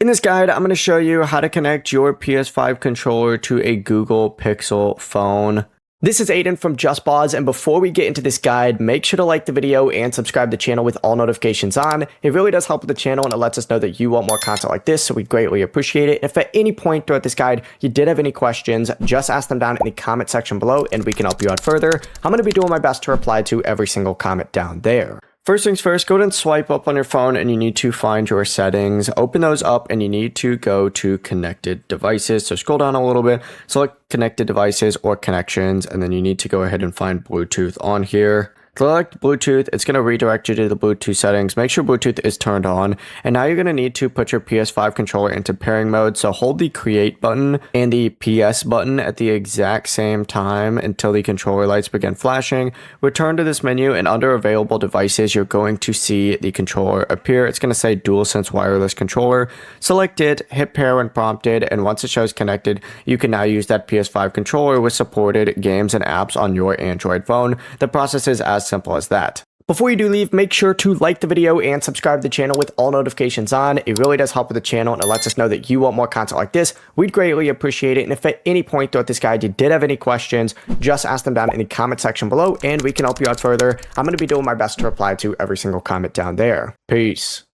In this guide, I'm going to show you how to connect your PS5 controller to a Google Pixel phone. This is Aiden from JustPause, and before we get into this guide, make sure to like the video and subscribe to the channel with all notifications on. It really does help with the channel and it lets us know that you want more content like this, so we greatly appreciate it. If at any point throughout this guide you did have any questions, just ask them down in the comment section below and we can help you out further. I'm going to be doing my best to reply to every single comment down there. First things first, go ahead and swipe up on your phone and you need to find your settings. Open those up and you need to go to connected devices. So scroll down a little bit, select connected devices or connections, and then you need to go ahead and find Bluetooth on here. Select Bluetooth, it's going to redirect you to the Bluetooth settings. Make sure Bluetooth is turned on. And now you're going to need to put your PS5 controller into pairing mode. So hold the create button and the PS button at the exact same time until the controller lights begin flashing. Return to this menu and under available devices, you're going to see the controller appear. It's going to say DualSense wireless controller. Select it, hit pair when prompted, and once it shows connected, you can now use that PS5 controller with supported games and apps on your Android phone. The process is as simple as that. Before you do leave, make sure to like the video and subscribe to the channel with all notifications on. It really does help with the channel and it lets us know that you want more content like this. We'd greatly appreciate it. And if at any point throughout this guide you did have any questions, just ask them down in the comment section below and we can help you out further. I'm going to be doing my best to reply to every single comment down there. Peace.